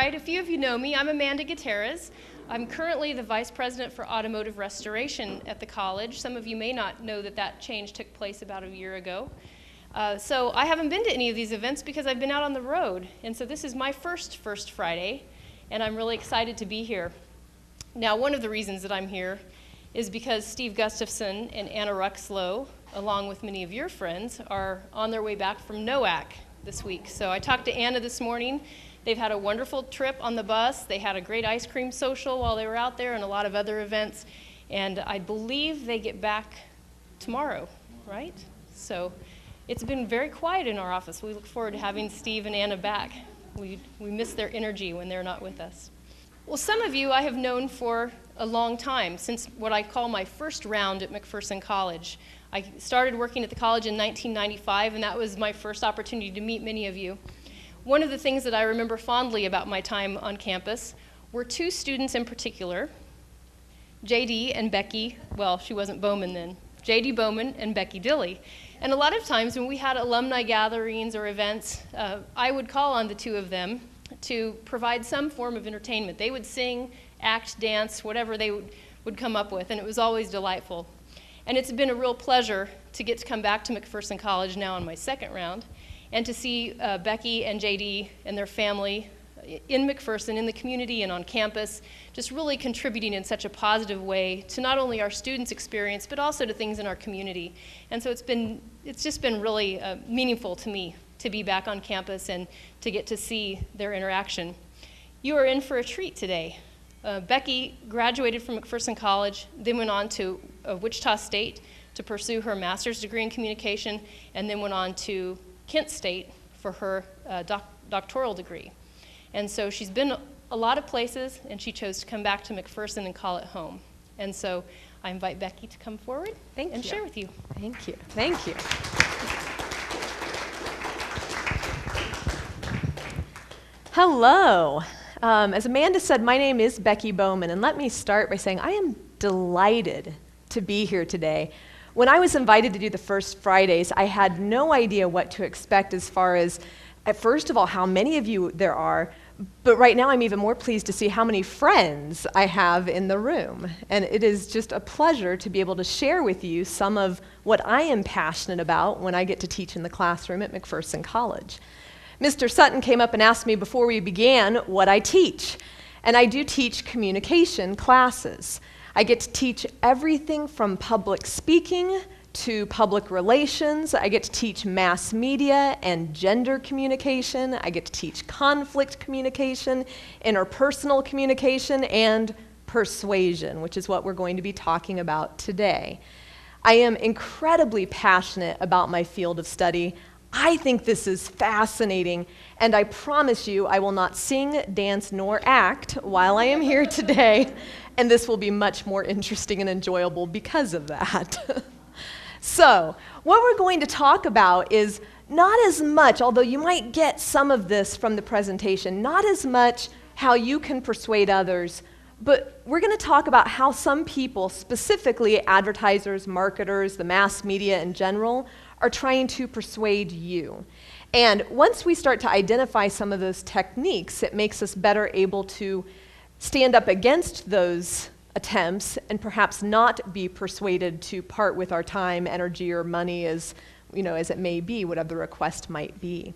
right, a few of you know me. I'm Amanda Gutierrez. I'm currently the Vice President for Automotive Restoration at the college. Some of you may not know that that change took place about a year ago. So I haven't been to any of these events because I've been out on the road. And so this is my first Friday, and I'm really excited to be here. Now, one of the reasons that I'm here is because Steve Gustafson and Anna Ruxlow, along with many of your friends, are on their way back from NOAC this week. So I talked to Anna this morning. They've had a wonderful trip on the bus. They had a great ice cream social while they were out there and a lot of other events. And I believe they get back tomorrow, right? So it's been very quiet in our office. We look forward to having Steve and Anna back. We miss their energy when they're not with us. Well, some of you I have known for a long time, since what I call my first round at McPherson College. I started working at the college in 1995, and that was my first opportunity to meet many of you. One of the things that I remember fondly about my time on campus were two students in particular, J.D. and Becki, well, she wasn't Bowman then, J.D. Bowman and Becki Dilley. And a lot of times when we had alumni gatherings or events, I would call on the two of them to provide some form of entertainment. They would sing, act, dance, whatever they would come up with, and it was always delightful. And it's been a real pleasure to get to come back to McPherson College now on my second round, and to see Becki and JD and their family in McPherson, in the community and on campus, just really contributing in such a positive way to not only our students' experience, but also to things in our community. And so it's just been really meaningful to me to be back on campus and to get to see their interaction. You are in for a treat today. Becki graduated from McPherson College, then went on to Wichita State to pursue her master's degree in communication, and then went on to Kent State for her doctoral degree. And so she's been a lot of places, and she chose to come back to McPherson and call it home. And so I invite Becki to come forward and share with you. Thank you. Thank you. Hello. As Amanda said, my name is Becki Bowman, and let me start by saying I am delighted to be here today. When I was invited to do the First Fridays, I had no idea what to expect as far as, first of all, how many of you there are, but right now I'm even more pleased to see how many friends I have in the room. And it is just a pleasure to be able to share with you some of what I am passionate about when I get to teach in the classroom at McPherson College. Mr. Sutton came up and asked me before we began what I teach. And I do teach communication classes. I get to teach everything from public speaking to public relations. I get to teach mass media and gender communication. I get to teach conflict communication, interpersonal communication, and persuasion, which is what we're going to be talking about today. I am incredibly passionate about my field of study. I think this is fascinating, and I promise you I will not sing, dance, nor act while I am here today, and this will be much more interesting and enjoyable because of that. So, what we're going to talk about is not as much, although you might get some of this from the presentation, not as much how you can persuade others, but we're going to talk about how some people, specifically advertisers, marketers, the mass media in general, are trying to persuade you. And once we start to identify some of those techniques, it makes us better able to stand up against those attempts and perhaps not be persuaded to part with our time, energy, or money as it may be, whatever the request might be.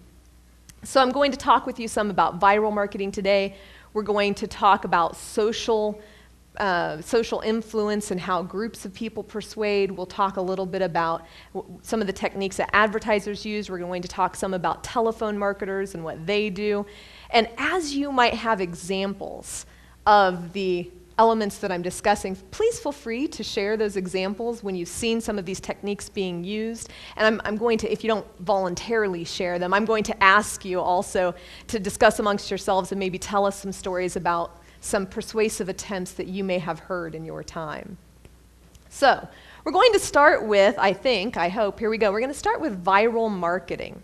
So I'm going to talk with you some about viral marketing today. We're going to talk about social influence and how groups of people persuade. We'll talk a little bit about some of the techniques that advertisers use. We're going to talk some about telephone marketers and what they do. And as you might have examples of the elements that I'm discussing, please feel free to share those examples when you've seen some of these techniques being used. And I'm going to, if you don't voluntarily share them, I'm going to ask you also to discuss amongst yourselves and maybe tell us some stories about some persuasive attempts that you may have heard in your time. So, we're going to start with, I hope, here we go. We're going to start with viral marketing.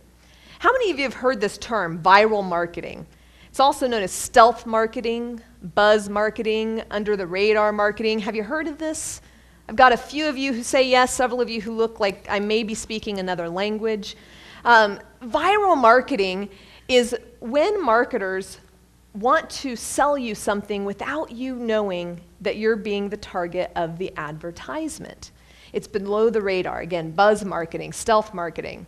How many of you have heard this term, viral marketing? It's also known as stealth marketing, buzz marketing, under the radar marketing. Have you heard of this? I've got a few of you who say yes, several of you who look like I may be speaking another language. Viral marketing is when marketers want to sell you something without you knowing that you're being the target of the advertisement. It's below the radar. Again, buzz marketing, stealth marketing.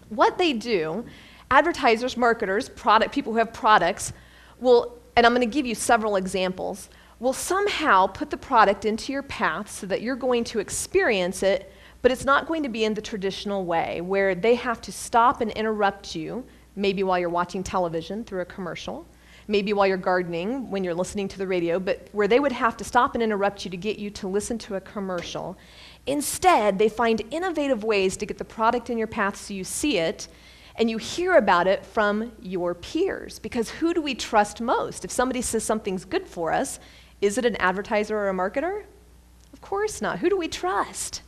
What they do, advertisers, marketers, people who have products will, and I'm going to give you several examples, will somehow put the product into your path so that you're going to experience it, but it's not going to be in the traditional way where they have to stop and interrupt you, maybe while you're watching television through a commercial, maybe while you're gardening when you're listening to the radio, but where they would have to stop and interrupt you to get you to listen to a commercial. Instead, they find innovative ways to get the product in your path so you see it and you hear about it from your peers. Because who do we trust most? If somebody says something's good for us, is it an advertiser or a marketer? Of course not. Who do we trust?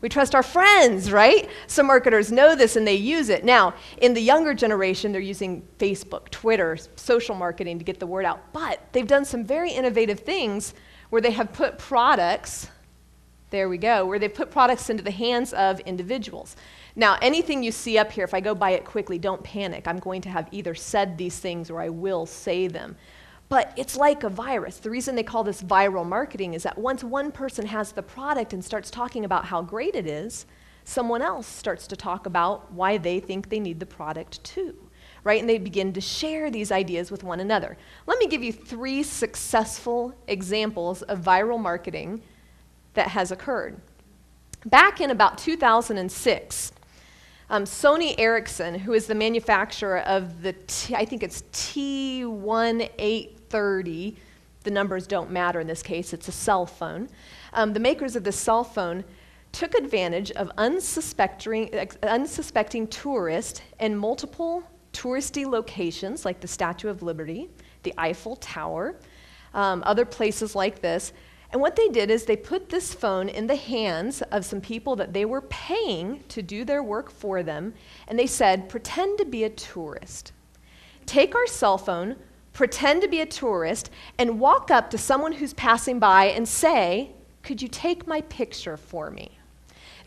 We trust our friends, right? Some marketers know this and they use it. Now, in the younger generation, they're using Facebook, Twitter, social marketing to get the word out. But they've done some very innovative things where they have put products, there we go, where they put products into the hands of individuals. Now, anything you see up here, if I go by it quickly, don't panic. I'm going to have either said these things or I will say them. But it's like a virus. The reason they call this viral marketing is that once one person has the product and starts talking about how great it is, someone else starts to talk about why they think they need the product too, right? And they begin to share these ideas with one another. Let me give you 3 successful examples of viral marketing that has occurred. Back in about 2006, Sony Ericsson, who is the manufacturer of the, I think it's T1830, the numbers don't matter in this case, it's a cell phone. The makers of this cell phone took advantage of unsuspecting tourists in multiple touristy locations like the Statue of Liberty, the Eiffel Tower, other places like this. And what they did is they put this phone in the hands of some people that they were paying to do their work for them, and they said, pretend to be a tourist. Take our cell phone, pretend to be a tourist, and walk up to someone who's passing by and say, could you take my picture for me?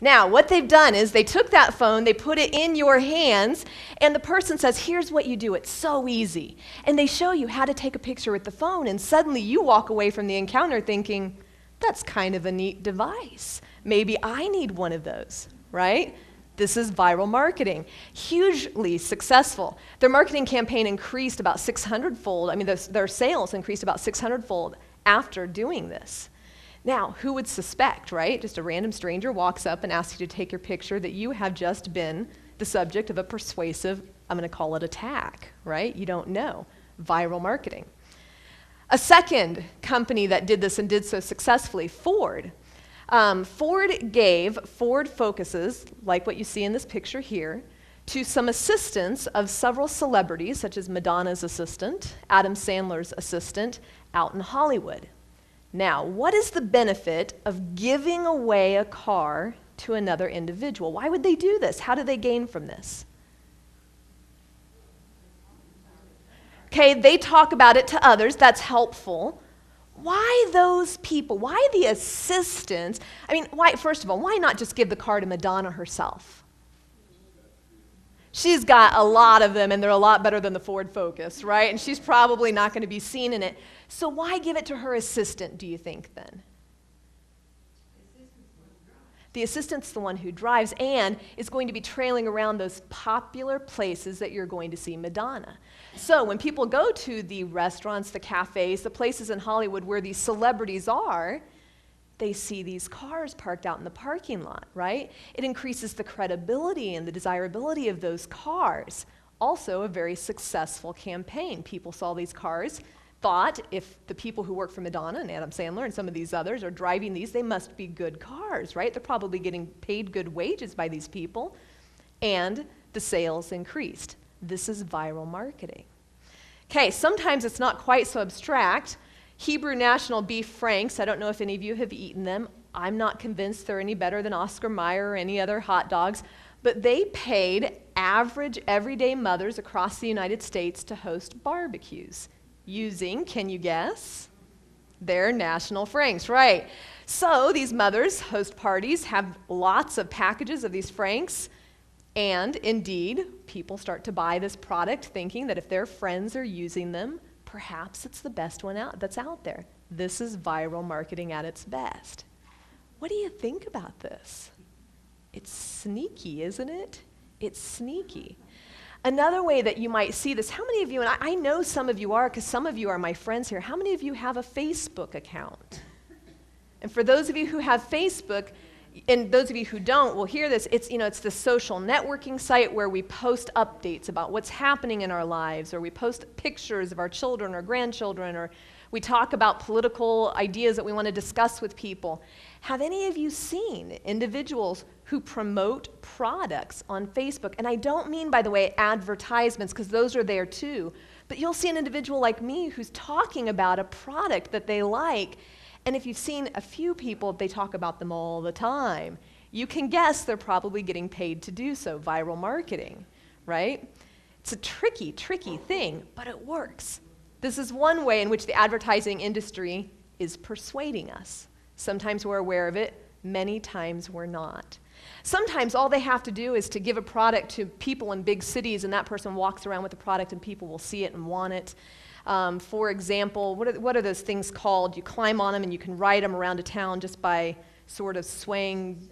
Now, what they've done is they took that phone, they put it in your hands, and the person says, here's what you do, it's so easy. And they show you how to take a picture with the phone, and suddenly you walk away from the encounter thinking, that's kind of a neat device. Maybe I need one of those, right? This is viral marketing. Hugely successful. Their marketing campaign increased about 600-fold. I mean, their sales increased about 600-fold after doing this. Now, who would suspect, right? Just a random stranger walks up and asks you to take your picture that you have just been the subject of a persuasive, I'm going to call it attack, right? You don't know. Viral marketing. A second company that did this and did so successfully, Ford. Ford gave Ford Focuses, like what you see in this picture here, to some assistants of several celebrities, such as Madonna's assistant, Adam Sandler's assistant, out in Hollywood. Now, what is the benefit of giving away a car to another individual? Why would they do this? How do they gain from this? Okay, they talk about it to others. That's helpful. Why those people? Why the assistants? I mean, why? First of all, why not just give the car to Madonna herself? She's got a lot of them, and they're a lot better than the Ford Focus, right? And she's probably not going to be seen in it. So why give it to her assistant, do you think, then? The assistant's the one who drives and is going to be trailing around those popular places that you're going to see Madonna. So when people go to the restaurants, the cafes, the places in Hollywood where these celebrities are, they see these cars parked out in the parking lot, right? It increases the credibility and the desirability of those cars. Also a very successful campaign. People saw these cars, thought if the people who work for Madonna and Adam Sandler and some of these others are driving these, they must be good cars, right? They're probably getting paid good wages by these people, and the sales increased. This is viral marketing. Okay, sometimes it's not quite so abstract. Hebrew National Beef Franks, I don't know if any of you have eaten them. I'm not convinced they're any better than Oscar Mayer or any other hot dogs, but they paid average everyday mothers across the United States to host barbecues using, can you guess? Their national franks, right? So these mothers host parties, have lots of packages of these franks, And indeed, people start to buy this product thinking that if their friends are using them, perhaps it's the best one that's out there. This is viral marketing at its best. What do you think about this? It's sneaky, isn't it? It's sneaky. Another way that you might see this, how many of you, and I know some of you are, because some of you are my friends here, how many of you have a Facebook account? And for those of you who have Facebook, and those of you who don't will hear this, it's the social networking site where we post updates about what's happening in our lives, or we post pictures of our children or grandchildren, or we talk about political ideas that we want to discuss with people. Have any of you seen individuals who promote products on Facebook? And I don't mean, by the way, advertisements, because those are there too, but you'll see an individual like me who's talking about a product that they like. And if you've seen a few people, they talk about them all the time. You can guess they're probably getting paid to do so, viral marketing, right? It's a tricky, tricky thing, but it works. This is one way in which the advertising industry is persuading us. Sometimes we're aware of it, many times we're not. Sometimes all they have to do is to give a product to people in big cities, and that person walks around with the product and people will see it and want it. For example, what are those things called? You climb on them and you can ride them around a town just by sort of swaying.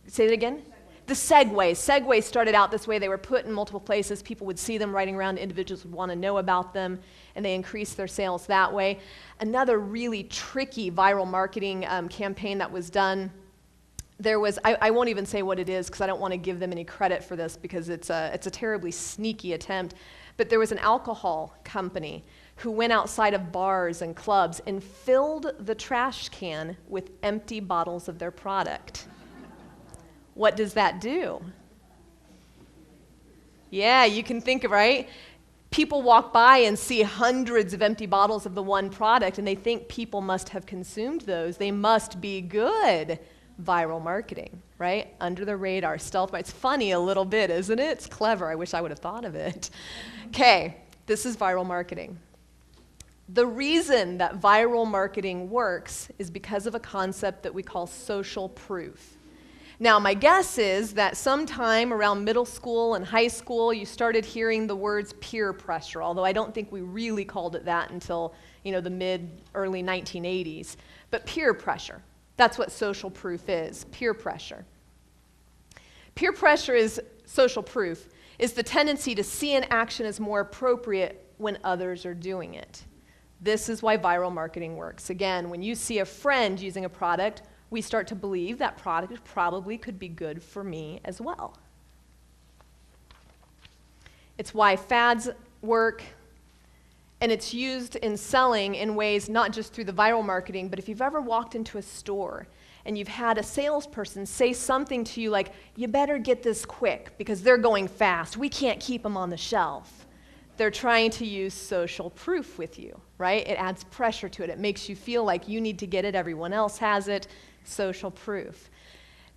Say it again? The Segways. Segways started out this way. They were put in multiple places. People would see them riding around. Individuals would want to know about them, and they increased their sales that way. Another really tricky viral marketing campaign that was done, there was, I won't even say what it is because I don't want to give them any credit for this because it's a terribly sneaky attempt, but there was an alcohol company who went outside of bars and clubs and filled the trash can with empty bottles of their product. What does that do? Yeah, you can think of, right? People walk by and see hundreds of empty bottles of the one product, and they think people must have consumed those. They must be good. Viral marketing, right? Under the radar, stealth. It's funny a little bit, isn't it? It's clever. I wish I would have thought of it. Okay, this is viral marketing. The reason that viral marketing works is because of a concept that we call social proof. Now, my guess is that sometime around middle school and high school, you started hearing the words peer pressure, although I don't think we really called it that until, the early 1980s. But peer pressure, that's what social proof is, peer pressure. Peer pressure is social proof, is the tendency to see an action as more appropriate when others are doing it. This is why viral marketing works. Again, when you see a friend using a product, we start to believe that product probably could be good for me as well. It's why fads work, and it's used in selling in ways not just through the viral marketing, but if you've ever walked into a store and you've had a salesperson say something to you like, you better get this quick because they're going fast. We can't keep them on the shelf. They're trying to use social proof with you, right? It adds pressure to it. It makes you feel like you need to get it. Everyone else has it. Social proof.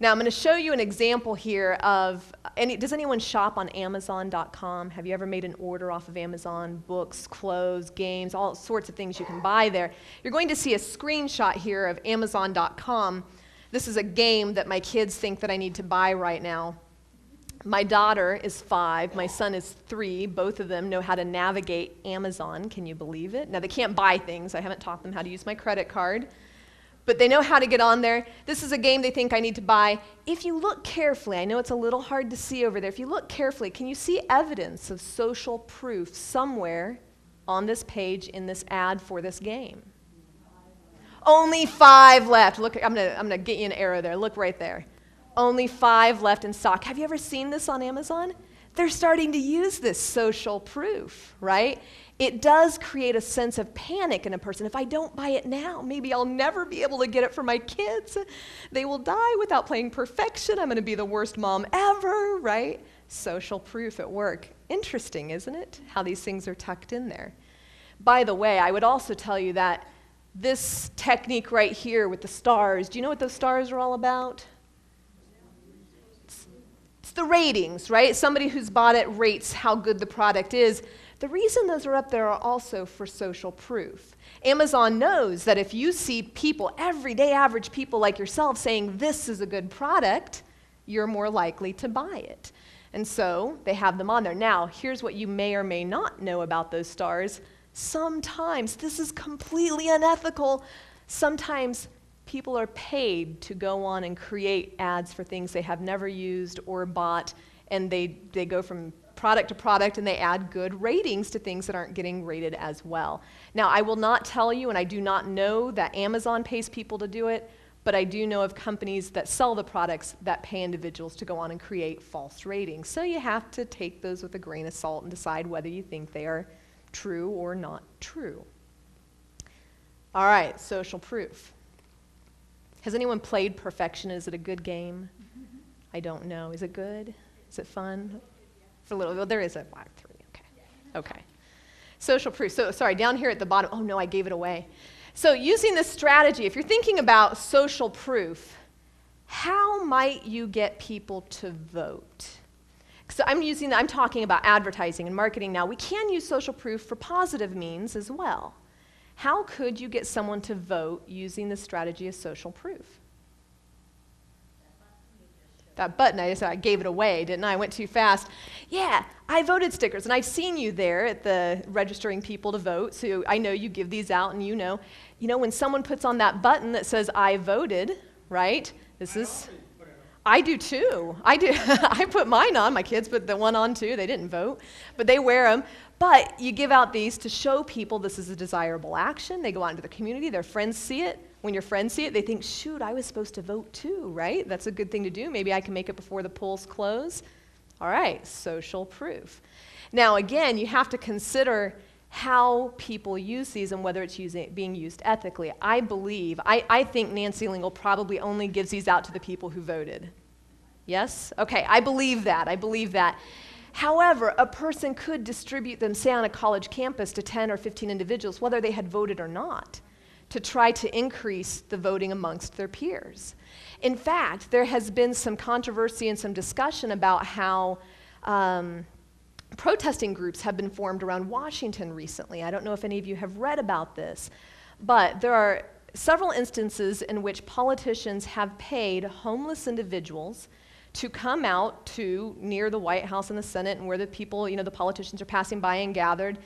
Now, I'm going to show you an example here of, does anyone shop on Amazon.com? Have you ever made an order off of Amazon? Books, clothes, games, all sorts of things you can buy there. You're going to see a screenshot here of Amazon.com. This is a game that my kids think that I need to buy right now. My daughter is 5, my son is 3. Both of them know how to navigate Amazon. Can you believe it? Now, they can't buy things. I haven't taught them how to use my credit card. But they know how to get on there. This is a game they think I need to buy. If you look carefully, I know it's a little hard to see over there. If you look carefully, can you see evidence of social proof somewhere on this page in this ad for this game? Only 5 left. Look, I'm gonna get you an arrow there. Look right there. Only 5 left in stock. Have you ever seen this on Amazon? They're starting to use this social proof, right? It does create a sense of panic in a person. If I don't buy it now, maybe I'll never be able to get it for my kids. They will die without playing perfection. I'm going to be the worst mom ever, right? Social proof at work. Interesting, isn't it? How these things are tucked in there. By the way, I would also tell you that this technique right here with the stars, do you know what those stars are all about? It's the ratings, right? Somebody who's bought it rates how good the product is. The reason those are up there are also for social proof. Amazon knows that if you see people, everyday average people like yourself saying this is a good product, you're more likely to buy it. And so they have them on there. Now, here's what you may or may not know about those stars. Sometimes, this is completely unethical, sometimes people are paid to go on and create ads for things they have never used or bought, and they go from product to product and they add good ratings to things that aren't getting rated as well. Now, I will not tell you, and I do not know that Amazon pays people to do it, but I do know of companies that sell the products that pay individuals to go on and create false ratings. So you have to take those with a grain of salt and decide whether you think they are true or not true. All right, social proof. Has anyone played Perfection? Is it a good game? I don't know. Is it good? Is it fun? For a little, well, there is a black 3. Okay. Social proof. So, sorry, down here at the bottom. Oh, no, I gave it away. So using this strategy, if you're thinking about social proof, how might you get people to vote? So I'm talking about advertising and marketing now. We can use social proof for positive means as well. How could you get someone to vote using the strategy of social proof? That button, I gave it away, didn't I? I went too fast. Yeah, I voted stickers, and I've seen you there at the registering people to vote, so I know you give these out, and you know when someone puts on that button that says, I voted, right? I do too. I do. I put mine on. My kids put the one on too. They didn't vote, but they wear them. But you give out these to show people this is a desirable action. They go out into the community. Their friends see it. When your friends see it, they think, shoot, I was supposed to vote too, right? That's a good thing to do. Maybe I can make it before the polls close. All right, social proof. Now, again, you have to consider how people use these and whether it's being used ethically. I think Nancy Lingle probably only gives these out to the people who voted. Yes? Okay, I believe that. However, a person could distribute them, say on a college campus, to 10 or 15 individuals, whether they had voted or not, to try to increase the voting amongst their peers. In fact, there has been some controversy and some discussion about how protesting groups have been formed around Washington recently. I don't know if any of you have read about this, but there are several instances in which politicians have paid homeless individuals to come out to near the White House and the Senate and where the people, the politicians are passing by and gathered,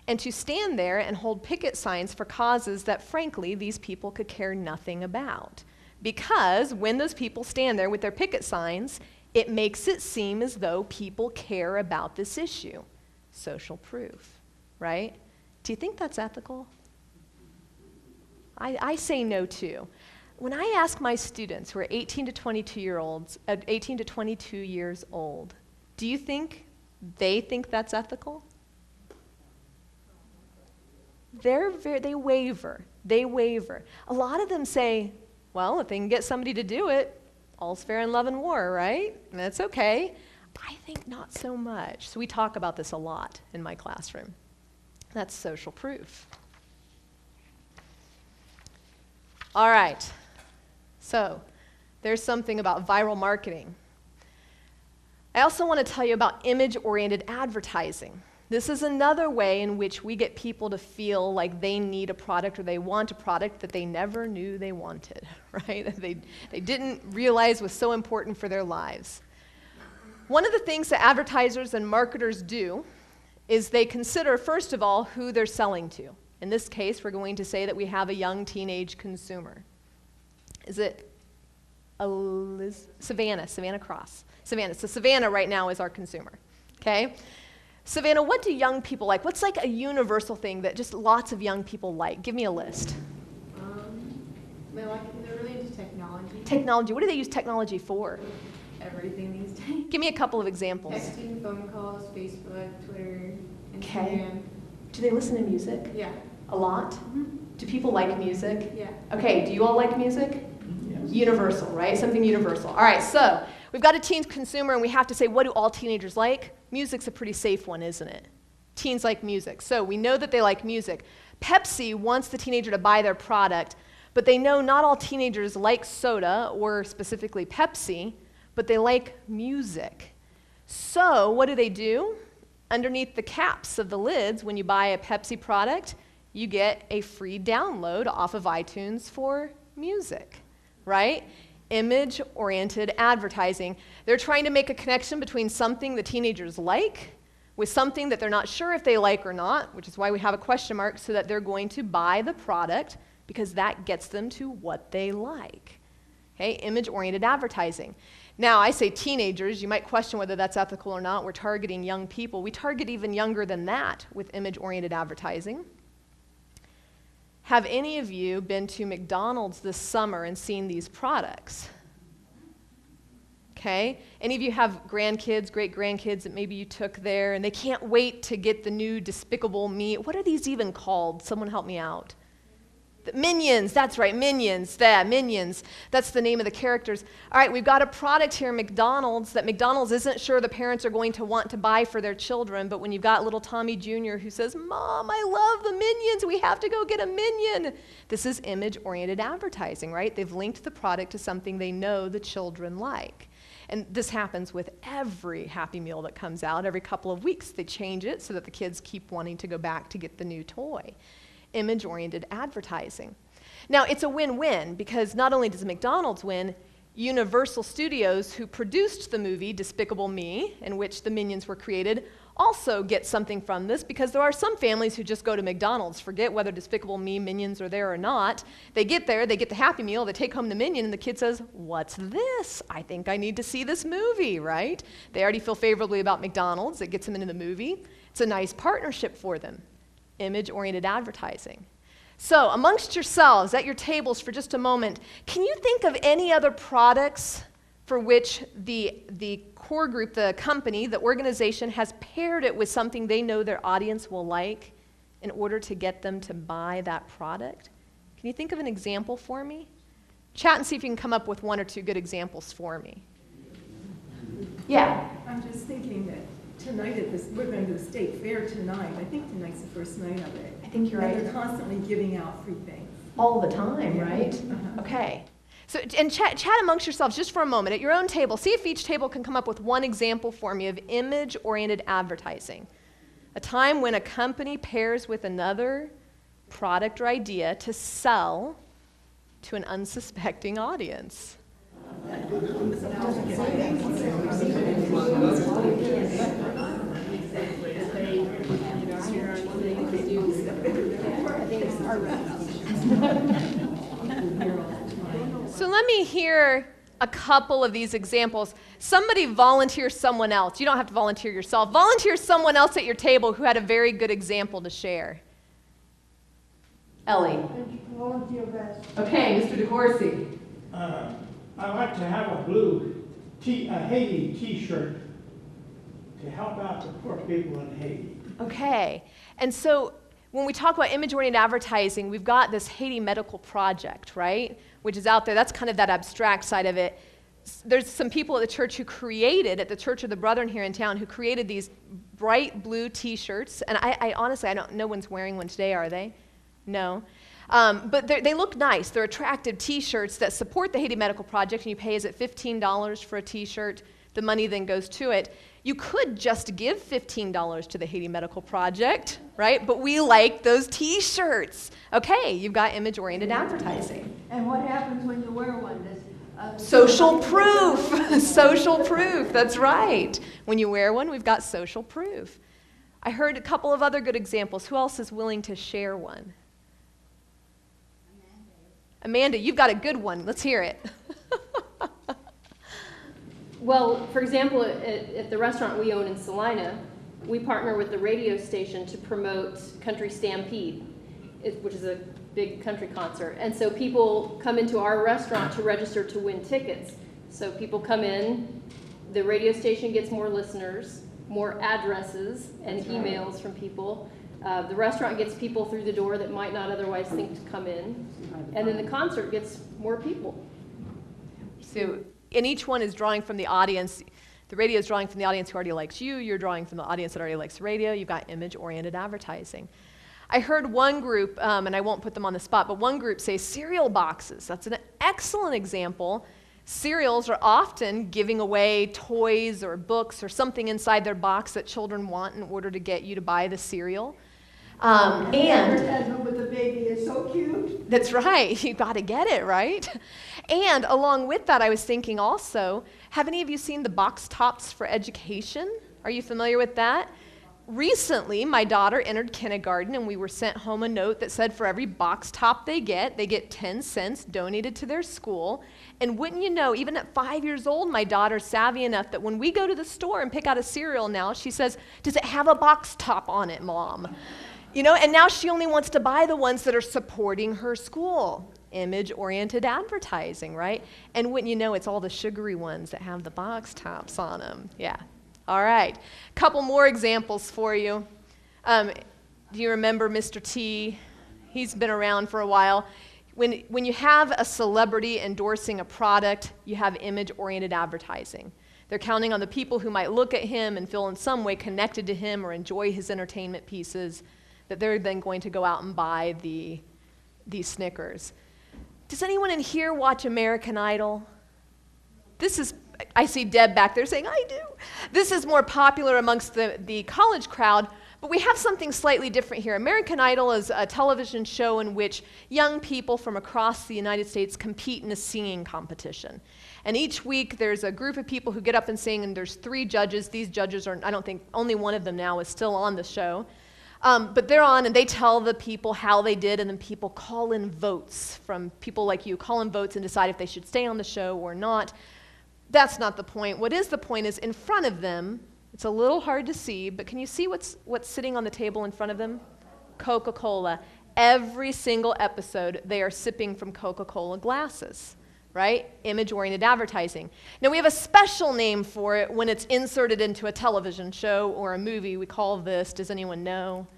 and to stand there and hold picket signs for causes that, frankly, these people could care nothing about. Because when those people stand there with their picket signs, it makes it seem as though people care about this issue. Social proof, right? Do you think that's ethical? I say no too. When I ask my students who are 18 to 22 years old, do you think they think that's ethical? They waver. A lot of them say, well, if they can get somebody to do it, all's fair in love and war, right? And that's okay. I think not so much. So we talk about this a lot in my classroom. That's social proof. All right. So there's something about viral marketing. I also want to tell you about image-oriented advertising. This is another way in which we get people to feel like they need a product or they want a product that they never knew they wanted, right? That they didn't realize was so important for their lives. One of the things that advertisers and marketers do is they consider, first of all, who they're selling to. In this case, we're going to say that we have a young teenage consumer. Is it Savannah Cross? Savannah. So Savannah right now is our consumer, okay? Savannah, what do young people like? What's like a universal thing that just lots of young people like? Give me a list. They're really into technology. Technology. What do they use technology for? Everything these days. Give me a couple of examples. Texting, phone calls, Facebook, Twitter, Instagram. Okay. Do they listen to music? Yeah. A lot? Mm-hmm. Do people like music? Yeah. Okay, do you all like music? Yes. Universal, right? Something universal. All right, so we've got a teen consumer and we have to say, what do all teenagers like? Music's a pretty safe one, isn't it? Teens like music. So we know that they like music. Pepsi wants the teenager to buy their product, but they know not all teenagers like soda or specifically Pepsi, but they like music. So what do? Underneath the caps of the lids, when you buy a Pepsi product, you get a free download off of iTunes for music, right? Image-oriented advertising. They're trying to make a connection between something the teenagers like with something that they're not sure if they like or not, which is why we have a question mark, so that they're going to buy the product because that gets them to what they like. Okay, image-oriented advertising. Now, I say teenagers. You might question whether that's ethical or not. We're targeting young people. We target even younger than that with image-oriented advertising. Have any of you been to McDonald's this summer and seen these products? Okay. Any of you have grandkids, great-grandkids that maybe you took there, and they can't wait to get the new Despicable Me? What are these even called? Someone help me out. The Minions, that's right, Minions. Minions. That's the name of the characters. All right, we've got a product here, McDonald's, that McDonald's isn't sure the parents are going to want to buy for their children, but when you've got little Tommy Jr. who says, "Mom, I love the Minions, we have to go get a Minion." This is image-oriented advertising, right? They've linked the product to something they know the children like. And this happens with every Happy Meal that comes out. Every couple of weeks they change it so that the kids keep wanting to go back to get the new toy. Image-oriented advertising. Now, it's a win-win because not only does McDonald's win, Universal Studios, who produced the movie Despicable Me, in which the Minions were created, also get something from this because there are some families who just go to McDonald's, forget whether Despicable Me, Minions are there or not. They get there, they get the Happy Meal, they take home the Minion, and the kid says, "What's this? I think I need to see this movie," right? They already feel favorably about McDonald's. It gets them into the movie. It's a nice partnership for them. Image-oriented advertising. So amongst yourselves, at your tables for just a moment, can you think of any other products for which the core group, the company, the organization has paired it with something they know their audience will like in order to get them to buy that product? Can you think of an example for me? Chat and see if you can come up with one or two good examples for me. Yeah. I'm just thinking that tonight we're going to the state fair tonight. I think tonight's the first night of it. I think you're right. And they're constantly giving out free things. All the time, right? Okay. So, and chat amongst yourselves just for a moment at your own table. See if each table can come up with one example for me of image-oriented advertising. A time when a company pairs with another product or idea to sell to an unsuspecting audience. So let me hear a couple of these examples. Somebody volunteer someone else. You don't have to volunteer yourself. Volunteer someone else at your table who had a very good example to share. Ellie. Volunteer best. Okay, Mr. DeCourcy. I like to have a Haiti T-shirt to help out the poor people in Haiti. Okay, and so when we talk about image-oriented advertising, we've got this Haiti Medical Project, right, which is out there. That's kind of that abstract side of it. There's some people at the church who created, at the Church of the Brethren here in town, who created these bright blue T-shirts, and I honestly, no one's wearing one today, are they? No. But they look nice. They're attractive T-shirts that support the Haiti Medical Project, and you pay, is it $15 for a T-shirt? The money then goes to it. You could just give $15 to the Haiti Medical Project, right? But we like those T-shirts. Okay, you've got image-oriented advertising. And what happens when you wear one? Social proof. Social proof, that's right. When you wear one, we've got social proof. I heard a couple of other good examples. Who else is willing to share one? Amanda, you've got a good one. Let's hear it. Well, for example, at the restaurant we own in Salina, we partner with the radio station to promote Country Stampede, which is a big country concert. And so people come into our restaurant to register to win tickets. So people come in, the radio station gets more listeners, more addresses and emails from people. The restaurant gets people through the door that might not otherwise think to come in. And then the concert gets more people. So, and each one is drawing from the audience. The radio is drawing from the audience who already likes you. You're drawing from the audience that already likes radio. You've got image-oriented advertising. I heard one group, and I won't put them on the spot, but one group say cereal boxes. That's an excellent example. Cereals are often giving away toys or books or something inside their box that children want in order to get you to buy the cereal. And with the baby is so cute. That's right. You got to get it, right? And along with that, I was thinking also, have any of you seen the box tops for education? Are you familiar with that? Recently, my daughter entered kindergarten, and we were sent home a note that said for every box top they get 10 cents donated to their school. And wouldn't you know, even at 5 years old, my daughter's savvy enough that when we go to the store and pick out a cereal now, she says, "Does it have a box top on it, Mom?" You know, and now she only wants to buy the ones that are supporting her school. Image-oriented advertising, right? And wouldn't you know, it's all the sugary ones that have the box tops on them. Yeah. All right. Couple more examples for you. Do you remember Mr. T? He's been around for a while. When you have a celebrity endorsing a product, you have image-oriented advertising. They're counting on the people who might look at him and feel in some way connected to him or enjoy his entertainment pieces, that they're then going to go out and buy these Snickers. Does anyone in here watch American Idol? I see Deb back there saying, "I do." This is more popular amongst the college crowd, but we have something slightly different here. American Idol is a television show in which young people from across the United States compete in a singing competition. And each week there's a group of people who get up and sing, and there's 3 judges. These judges are, I don't think, only one of them now is still on the show. But they're on, and they tell the people how they did, and then people call in votes from people like you, call in votes and decide if they should stay on the show or not. That's not the point. What is the point is in front of them, it's a little hard to see, but can you see what's sitting on the table in front of them? Coca-Cola. Every single episode, they are sipping from Coca-Cola glasses, right? Image-oriented advertising. Now, we have a special name for it when it's inserted into a television show or a movie. We call this, does anyone know?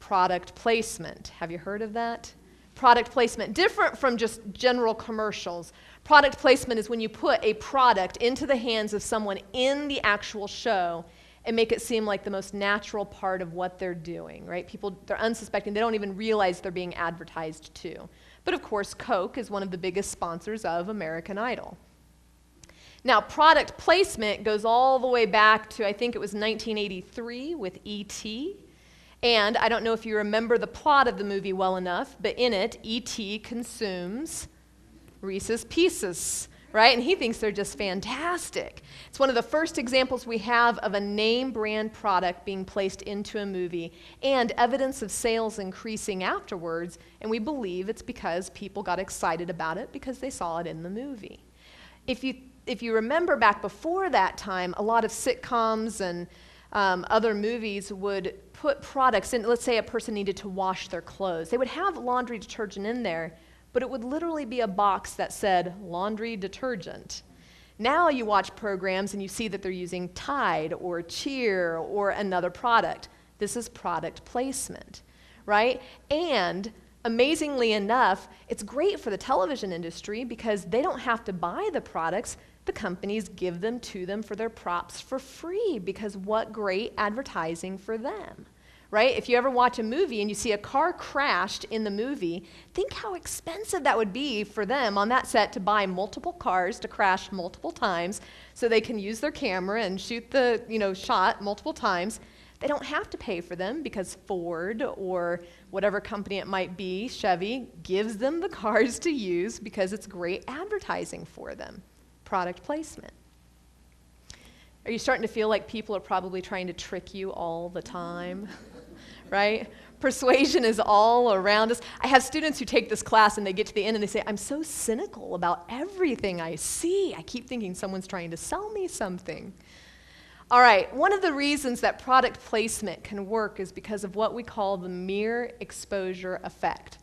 Product placement. Have you heard of that? Product placement. Different from just general commercials. Product placement is when you put a product into the hands of someone in the actual show and make it seem like the most natural part of what they're doing, right? People, they're unsuspecting. They don't even realize they're being advertised to. But of course, Coke is one of the biggest sponsors of American Idol. Now, product placement goes all the way back to, I think it was 1983 with E.T. And I don't know if you remember the plot of the movie well enough, but in it, E.T. consumes Reese's Pieces, right? And he thinks they're just fantastic. It's one of the first examples we have of a name brand product being placed into a movie and evidence of sales increasing afterwards, and we believe it's because people got excited about it because they saw it in the movie. If you remember back before that time, a lot of sitcoms and other movies would put products in. Let's say a person needed to wash their clothes. They would have laundry detergent in there, but it would literally be a box that said laundry detergent. Now you watch programs and you see that they're using Tide or Cheer or another product. This is product placement, right? And amazingly enough, it's great for the television industry because they don't have to buy the products. The companies give them to them for their props for free because what great advertising for them. Right? If you ever watch a movie and you see a car crashed in the movie, think how expensive that would be for them on that set to buy multiple cars to crash multiple times so they can use their camera and shoot the shot multiple times. They don't have to pay for them because Ford or whatever company it might be, Chevy, gives them the cars to use because it's great advertising for them. Product placement. Are you starting to feel like people are probably trying to trick you all the time? Right? Persuasion is all around us. I have students who take this class and they get to the end and they say, "I'm so cynical about everything I see. I keep thinking someone's trying to sell me something." All right, one of the reasons that product placement can work is because of what we call the mere exposure effect.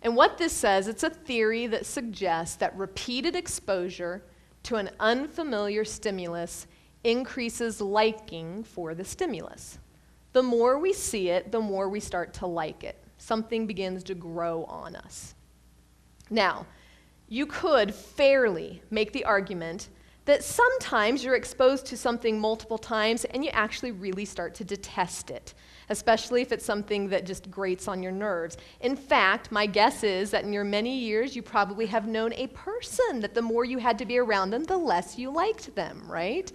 And what this says, it's a theory that suggests that repeated exposure to an unfamiliar stimulus increases liking for the stimulus. The more we see it, the more we start to like it. Something begins to grow on us. Now, you could fairly make the argument that sometimes you're exposed to something multiple times and you actually really start to detest it, especially if it's something that just grates on your nerves. In fact, my guess is that in your many years, you probably have known a person that the more you had to be around them, the less you liked them, right?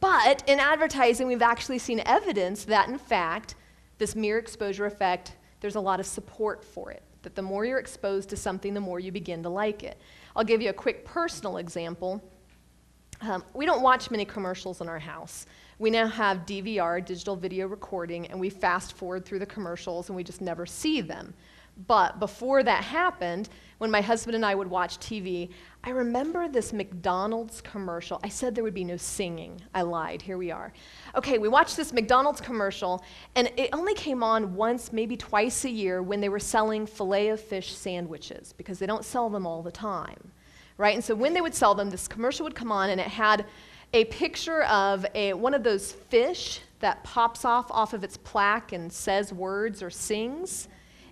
But in advertising, we've actually seen evidence that, in fact, this mere exposure effect, there's a lot of support for it. that the more you're exposed to something, the more you begin to like it. I'll give you a quick personal example. We don't watch many commercials in our house. We now have DVR, digital video recording, and we fast forward through the commercials and we just never see them. But before that happened, when my husband and I would watch TV, I remember this McDonald's commercial. I said there would be no singing. I lied. Here we are. Okay, we watched this McDonald's commercial, and it only came on once, maybe twice a year when they were selling filet-o-fish sandwiches, because they don't sell them all the time, right? And so when they would sell them, this commercial would come on, and it had a picture of one of those fish that pops off of its plaque and says words or sings.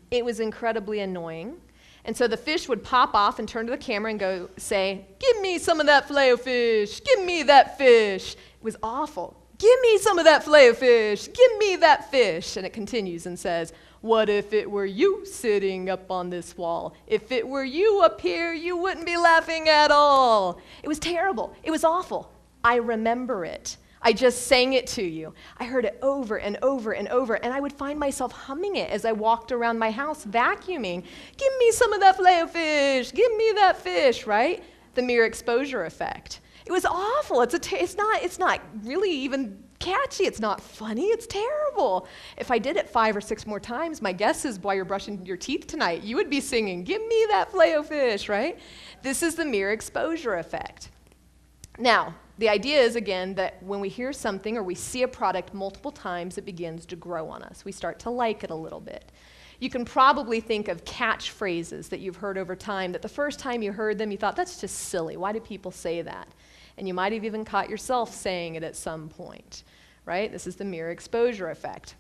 It was incredibly annoying. And so the fish would pop off and turn to the camera and say, "Give me some of that filet-o-fish, give me that fish." It was awful. "Give me some of that filet-o-fish, give me that fish." And it continues and says, "What if it were you sitting up on this wall? If it were you up here, you wouldn't be laughing at all." It was terrible. It was awful. I remember it. I just sang it to you. I heard it over and over and over, and I would find myself humming it as I walked around my house vacuuming. "Give me some of that filet-o-fish, give me that fish," right? The mere exposure effect. It was awful. It's not really even catchy. It's not funny. It's terrible. If I did it 5 or 6 more times, my guess is while you're brushing your teeth tonight, you would be singing, "Give me that filet-o-fish," right? This is the mere exposure effect. Now, the idea is, again, that when we hear something or we see a product multiple times, it begins to grow on us. We start to like it a little bit. You can probably think of catchphrases that you've heard over time that the first time you heard them, you thought, "That's just silly. Why do people say that?" And you might have even caught yourself saying it at some point, right? This is the mere exposure effect.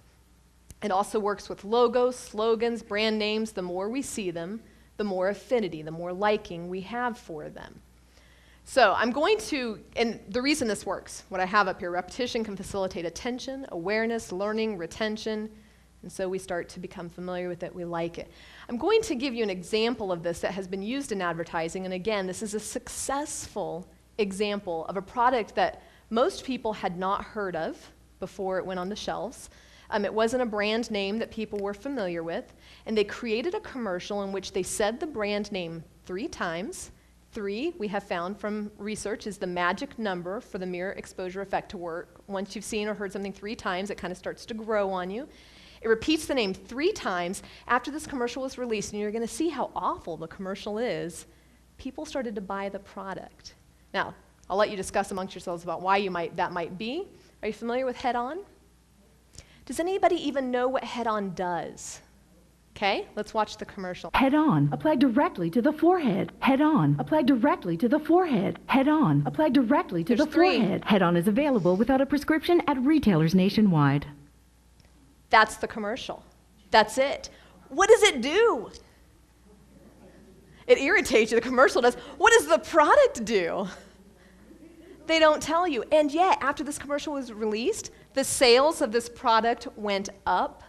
It also works with logos, slogans, brand names. The more we see them, the more affinity, the more liking we have for them. So I'm going to, and the reason this works, what I have up here, repetition can facilitate attention, awareness, learning, retention, and so we start to become familiar with it, we like it. I'm going to give you an example of this that has been used in advertising, and again, this is a successful example of a product that most people had not heard of before it went on the shelves. It wasn't a brand name that people were familiar with, and they created a commercial in which they said the brand name 3 times. 3, we have found from research, is the magic number for the mere exposure effect to work. Once you've seen or heard something 3 times, it kind of starts to grow on you. It repeats the name 3 times. After this commercial was released, and you're going to see how awful the commercial is, people started to buy the product. Now, I'll let you discuss amongst yourselves about why that might be. Are you familiar with head-on? Does anybody even know what head-on does? Okay, let's watch the commercial. Head-on, applied directly to the forehead. Head-on, applied directly to the forehead. Head-on, applied directly to There's the 3. forehead. Head-on is available without a prescription at retailers nationwide. That's the commercial. That's it. What does it do? It irritates you. The commercial does. What does the product do? They don't tell you. And yet, after this commercial was released, the sales of this product went up,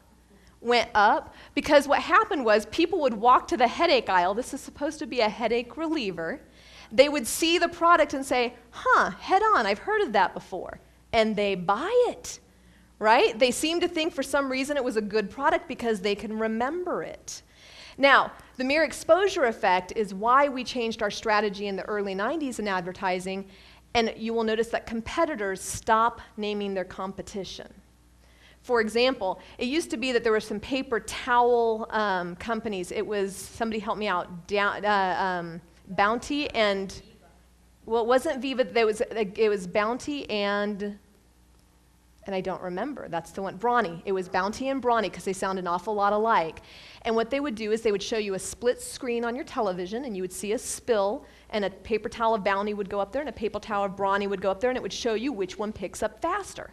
because what happened was people would walk to the headache aisle. This is supposed to be a headache reliever. They would see the product and say, head-on, I've heard of that before. And they buy it, right? They seem to think for some reason it was a good product because they can remember it. Now, the mere exposure effect is why we changed our strategy in the early 90s in advertising, and you will notice that competitors stop naming their competition. For example, it used to be that there were some paper towel companies. It was, somebody help me out, Bounty and, well, it wasn't Viva, it was Bounty and I don't remember, that's the one, Brawny. It was Bounty and Brawny because they sound an awful lot alike. And what they would do is they would show you a split screen on your television and you would see a spill and a paper towel of Bounty would go up there and a paper towel of Brawny would go up there and it would show you which one picks up faster.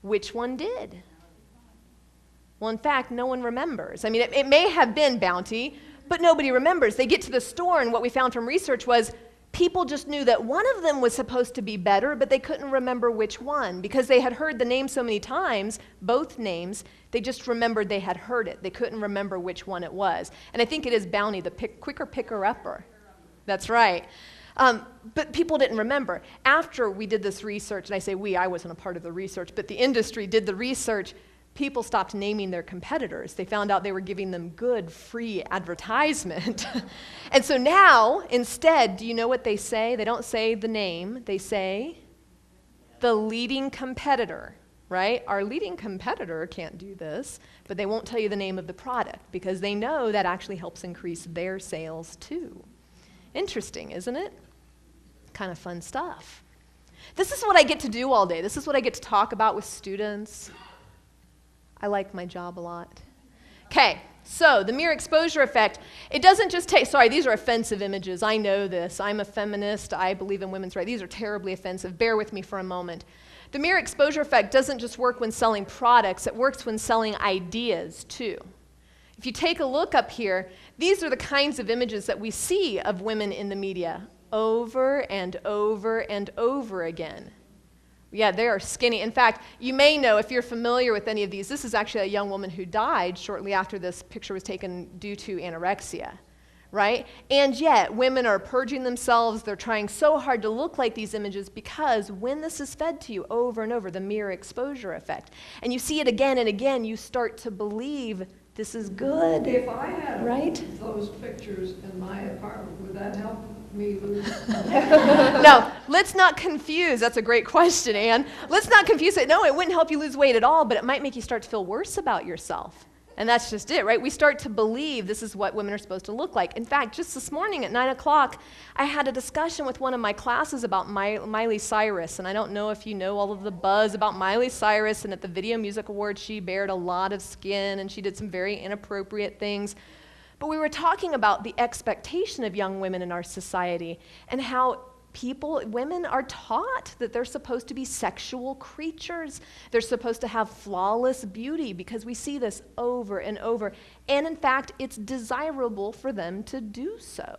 Which one did? Well, in fact, no one remembers. I mean, it may have been Bounty, but nobody remembers. They get to the store, and what we found from research was people just knew that one of them was supposed to be better, but they couldn't remember which one. Because they had heard the name so many times, both names, they just remembered they had heard it. They couldn't remember which one it was. And I think it is Bounty, the quicker picker-upper. That's right. But people didn't remember. After we did this research, and I say we, I wasn't a part of the research, but the industry did the research, people stopped naming their competitors. They found out they were giving them good, free advertisement. And so now, instead, do you know what they say? They don't say the name. They say the leading competitor, right? Our leading competitor can't do this, but they won't tell you the name of the product because they know that actually helps increase their sales too. Interesting, isn't it? Kind of fun stuff. This is what I get to do all day. This is what I get to talk about with students. I like my job a lot. Okay, so the mere exposure effect, it doesn't just take, sorry, these are offensive images. I know this. I'm a feminist. I believe in women's rights. These are terribly offensive. Bear with me for a moment. The mere exposure effect doesn't just work when selling products. It works when selling ideas, too. If you take a look up here, these are the kinds of images that we see of women in the media over and over and over again. Yeah, they are skinny. In fact, you may know, if you're familiar with any of these, this is actually a young woman who died shortly after this picture was taken due to anorexia, right? And yet, women are purging themselves. They're trying so hard to look like these images because when this is fed to you over and over, the mere exposure effect, and you see it again and again, you start to believe this is good, If I had right? those pictures in my apartment, would that help me lose? No, let's not confuse. That's a great question, Anne. Let's not confuse it. No, it wouldn't help you lose weight at all, but it might make you start to feel worse about yourself. And that's just it, right? We start to believe this is what women are supposed to look like. In fact, just this morning at 9 o'clock, I had a discussion with one of my classes about Miley Cyrus. And I don't know if you know all of the buzz about Miley Cyrus. And at the Video Music Awards, she bared a lot of skin and she did some very inappropriate things. But we were talking about the expectation of young women in our society and how women are taught that they're supposed to be sexual creatures. They're supposed to have flawless beauty because we see this over and over. And in fact, it's desirable for them to do so,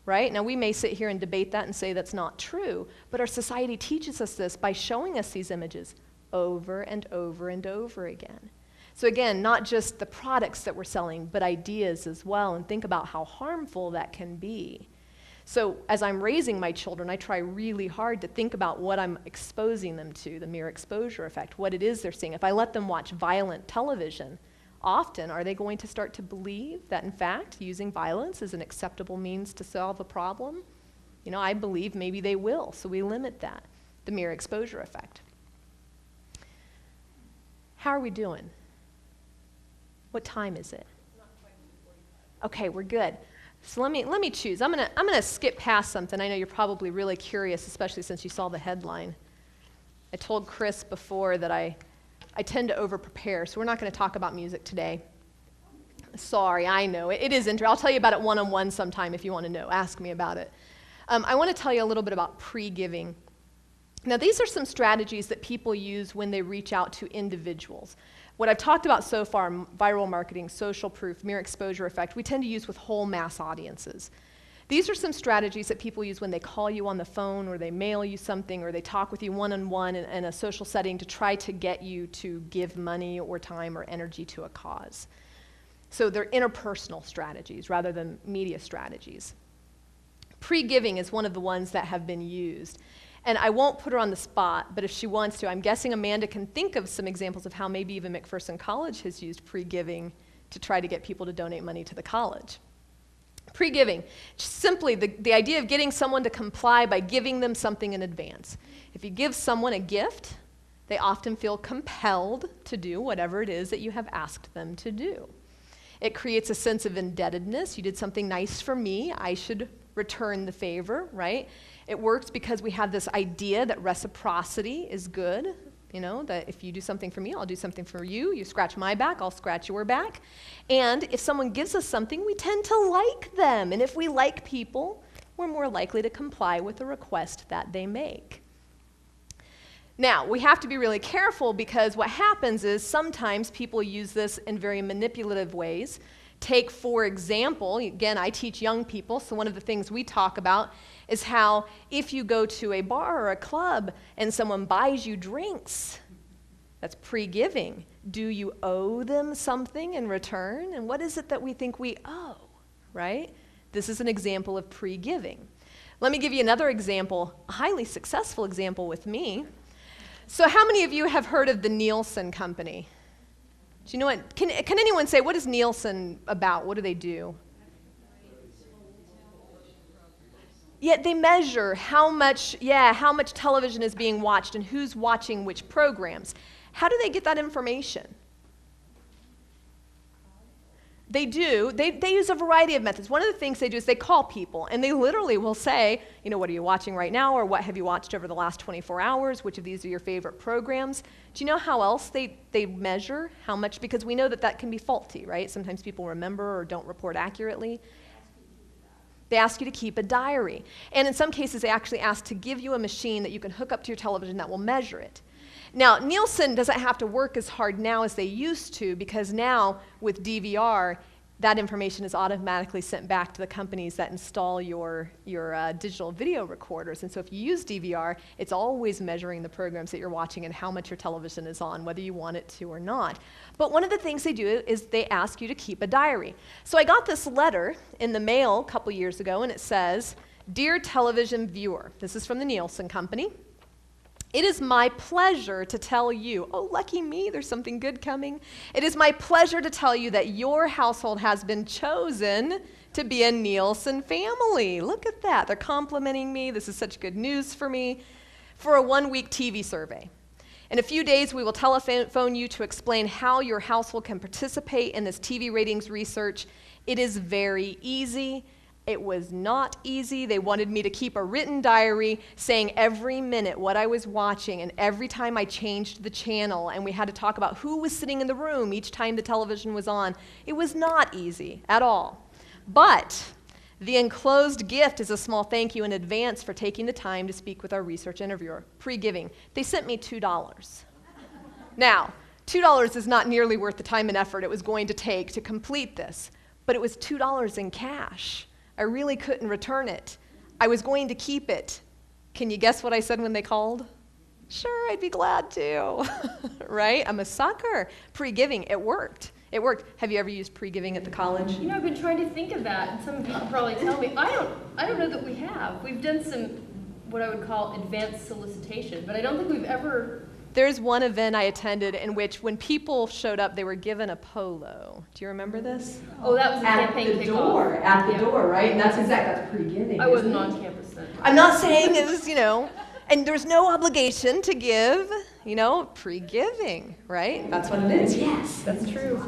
right? Now, we may sit here and debate that and say that's not true, but our society teaches us this by showing us these images over and over and over again. So again, not just the products that we're selling, but ideas as well, and think about how harmful that can be. So as I'm raising my children, I try really hard to think about what I'm exposing them to, the mere exposure effect, what it is they're seeing. If I let them watch violent television, often are they going to start to believe that, in fact, using violence is an acceptable means to solve a problem? You know, I believe maybe they will, so we limit that, the mere exposure effect. How are we doing? What time is it? Okay, we're good. So let me choose. I'm gonna skip past something. I know you're probably really curious, especially since you saw the headline. I told Chris before that I tend to over-prepare, so we're not going to talk about music today. Sorry, I know. It is interesting. I'll tell you about it one-on-one sometime if you want to know. Ask me about it. I want to tell you a little bit about pre-giving. Now, these are some strategies that people use when they reach out to individuals. What I've talked about so far, viral marketing, social proof, mere exposure effect, we tend to use with whole mass audiences. These are some strategies that people use when they call you on the phone or they mail you something or they talk with you one-on-one in a social setting to try to get you to give money or time or energy to a cause. So they're interpersonal strategies rather than media strategies. Pre-giving is one of the ones that have been used. And I won't put her on the spot, but if she wants to, I'm guessing Amanda can think of some examples of how maybe even McPherson College has used pre-giving to try to get people to donate money to the college. Pre-giving, simply the idea of getting someone to comply by giving them something in advance. If you give someone a gift, they often feel compelled to do whatever it is that you have asked them to do. It creates a sense of indebtedness. You did something nice for me, I should return the favor, right? It works because we have this idea that reciprocity is good, you know, that if you do something for me, I'll do something for you. You scratch my back, I'll scratch your back. And if someone gives us something, we tend to like them. And if we like people, we're more likely to comply with the request that they make. Now, we have to be really careful because what happens is sometimes people use this in very manipulative ways. Take, for example, again, I teach young people, so one of the things we talk about is how if you go to a bar or a club and someone buys you drinks, that's pre-giving. Do you owe them something in return? And what is it that we think we owe, right? This is an example of pre-giving. Let me give you another example, a highly successful example with me. So how many of you have heard of the Nielsen Company? Do you know what? Can anyone say, what is Nielsen about? What do they do? Yeah, they measure how much television is being watched and who's watching which programs. How do they get that information? They do. They use a variety of methods. One of the things they do is they call people, and they literally will say, what are you watching right now, or what have you watched over the last 24 hours? Which of these are your favorite programs? Do you know how else they measure how much? Because we know that can be faulty, right? Sometimes people remember or don't report accurately. They ask you to keep a diary. And in some cases, they actually ask to give you a machine that you can hook up to your television that will measure it. Now, Nielsen doesn't have to work as hard now as they used to, because now with DVR, that information is automatically sent back to the companies that install your digital video recorders. And so if you use DVR, it's always measuring the programs that you're watching and how much your television is on, whether you want it to or not. But one of the things they do is they ask you to keep a diary. So I got this letter in the mail a couple years ago, and it says, "Dear television viewer," this is from the Nielsen Company, "It is my pleasure to tell you," oh, lucky me, there's something good coming. "It is my pleasure to tell you that your household has been chosen to be a Nielsen family." Look at that. They're complimenting me. This is such good news for me. "For a 1-week TV survey. In a few days, we will telephone you to explain how your household can participate in this TV ratings research. It is very easy." It was not easy. They wanted me to keep a written diary saying every minute what I was watching and every time I changed the channel, and we had to talk about who was sitting in the room each time the television was on. It was not easy at all. But the enclosed gift is a small thank you in advance for taking the time to speak with our research interviewer. Pre-giving. They sent me $2. Now, $2 is not nearly worth the time and effort it was going to take to complete this, but it was $2 in cash. I really couldn't return it. I was going to keep it. Can you guess what I said when they called? Sure, I'd be glad to. Right? I'm a sucker. Pre-giving, it worked. It worked. Have you ever used pre-giving at the college? I've been trying to think of that, and some of you can probably tell me. I don't know that we have. We've done some, what I would call advanced solicitation, but I don't think we've ever. There's one event I attended in which when people showed up, they were given a polo. Do you remember this? Oh, that was a campaign kickoff. At the door, right? And that's pre-giving. I wasn't on campus then. I'm not saying it was, and there's no obligation to give, pre-giving, right? That's what it is. Yes, that's true.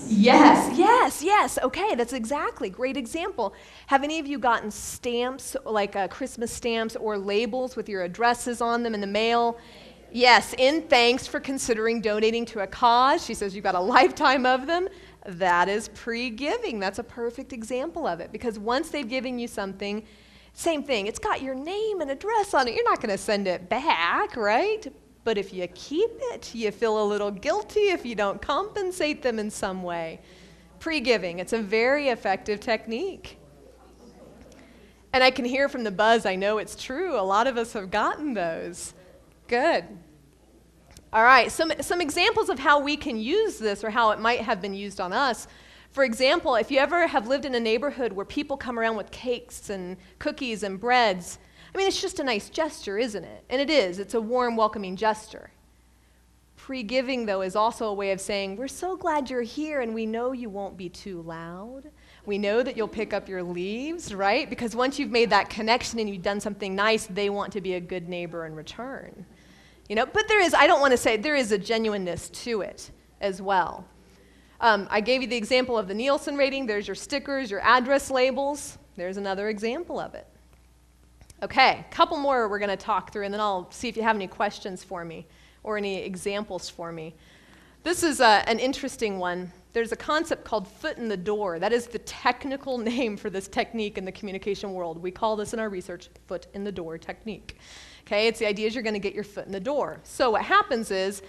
Yes. Okay, that's exactly. Great example. Have any of you gotten stamps, like Christmas stamps or labels with your addresses on them in the mail? Yes, in thanks for considering donating to a cause. She says you've got a lifetime of them. That is pre-giving. That's a perfect example of it, because once they've given you something, same thing, it's got your name and address on it. You're not going to send it back, right? But if you keep it, you feel a little guilty if you don't compensate them in some way. Pre-giving, it's a very effective technique. And I can hear from the buzz, I know it's true. A lot of us have gotten those. Good. All right, some examples of how we can use this or how it might have been used on us. For example, if you ever have lived in a neighborhood where people come around with cakes and cookies and breads, it's just a nice gesture, isn't it? And it is. It's a warm, welcoming gesture. Pre-giving, though, is also a way of saying, we're so glad you're here, and we know you won't be too loud. We know that you'll pick up your leaves, right? Because once you've made that connection and you've done something nice, they want to be a good neighbor in return. But there is a genuineness to it as well. I gave you the example of the Nielsen rating. There's your stickers, your address labels. There's another example of it. Okay, a couple more we're going to talk through, and then I'll see if you have any questions for me or any examples for me. This is an interesting one. There's a concept called foot in the door. That is the technical name for this technique in the communication world. We call this in our research foot in the door technique. Okay, it's the idea is you're going to get your foot in the door. So what happens is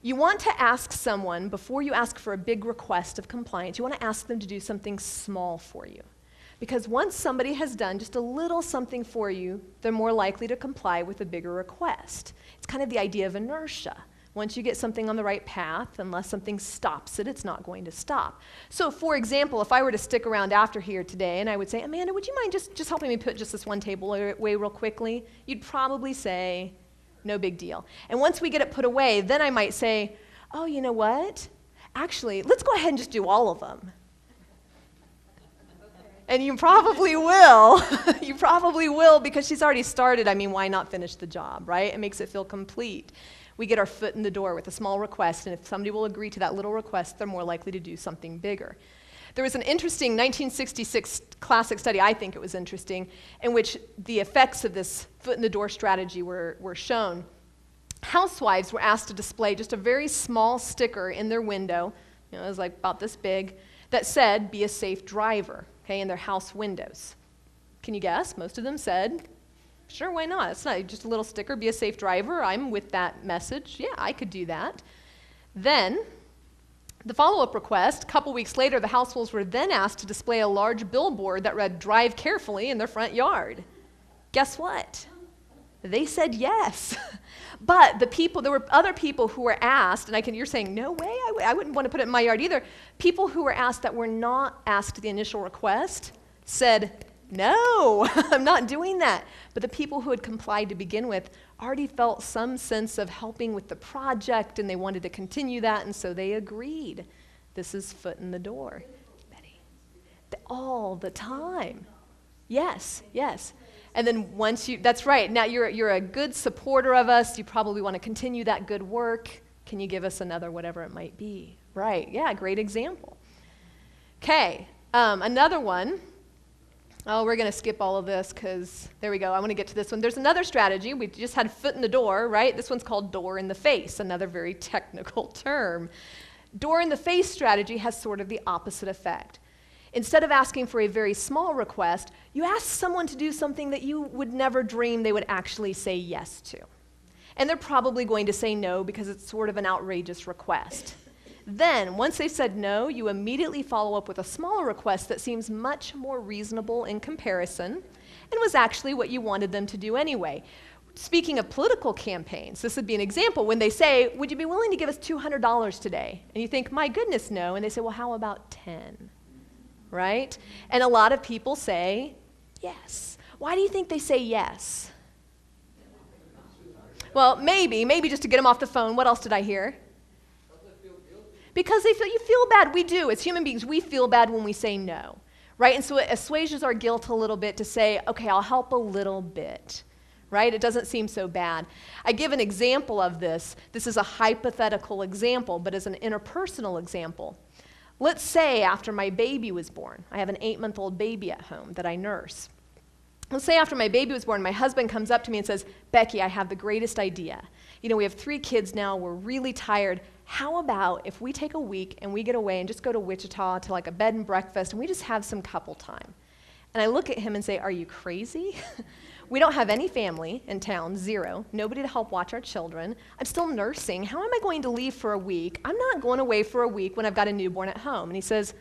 you want to ask someone, before you ask for a big request of compliance, you want to ask them to do something small for you. Because once somebody has done just a little something for you, they're more likely to comply with a bigger request. It's kind of the idea of inertia. Once you get something on the right path, unless something stops it, it's not going to stop. So for example, if I were to stick around after here today and I would say, Amanda, would you mind just helping me put just this one table away real quickly? You'd probably say, no big deal. And once we get it put away, then I might say, oh, you know what? Actually, let's go ahead and just do all of them. And you probably will. You probably will because she's already started. I mean, why not finish the job, right? It makes it feel complete. We get our foot in the door with a small request, and if somebody will agree to that little request, they're more likely to do something bigger. There was an interesting 1966 classic study, I think it was interesting, in which the effects of this foot in the door strategy were shown. Housewives were asked to display just a very small sticker in their window, it was like about this big, that said, be a safe driver, okay, in their house windows. Can you guess? Most of them said, sure, why not? It's not just a little sticker, be a safe driver. I'm with that message. Yeah, I could do that. Then, the follow-up request, a couple weeks later, the households were then asked to display a large billboard that read, drive carefully in their front yard. Guess what? They said yes. But there were other people who were asked, and you're saying, no way, I wouldn't want to put it in my yard either. People who were asked that were not asked the initial request said, no, I'm not doing that. But the people who had complied to begin with already felt some sense of helping with the project, and they wanted to continue that, and so they agreed. This is foot in the door. Betty, all the time. Yes, yes. And then that's right, now you're a good supporter of us, you probably want to continue that good work. Can you give us another whatever it might be? Right, yeah, great example. Okay, another one. Oh, we're going to skip all of this because, there we go, I want to get to this one. There's another strategy. We just had foot in the door, right? This one's called door in the face, another very technical term. Door in the face strategy has sort of the opposite effect. Instead of asking for a very small request, you ask someone to do something that you would never dream they would actually say yes to. And they're probably going to say no because it's sort of an outrageous request. Then, once they've said no, you immediately follow up with a smaller request that seems much more reasonable in comparison and was actually what you wanted them to do anyway. Speaking of political campaigns, this would be an example when they say, would you be willing to give us $200 today? And you think, my goodness, no. And they say, well, how about 10? Right? And a lot of people say yes. Why do you think they say yes? Well, maybe just to get them off the phone. What else did I hear? Because you feel bad. We do. As human beings, we feel bad when we say no, right? And so it assuages our guilt a little bit to say, okay, I'll help a little bit, right? It doesn't seem so bad. I give an example of this. This is a hypothetical example, but as an interpersonal example. Let's say after my baby was born, I have an 8-month-old baby at home that I nurse. Let's say after my baby was born, my husband comes up to me and says, Becki, I have the greatest idea. We have 3 kids now, we're really tired. How about if we take a week and we get away and just go to Wichita to like a bed and breakfast and we just have some couple time? And I look at him and say, are you crazy? We don't have any family in town, 0. Nobody to help watch our children. I'm still nursing. How am I going to leave for a week? I'm not going away for a week when I've got a newborn at home. And he says,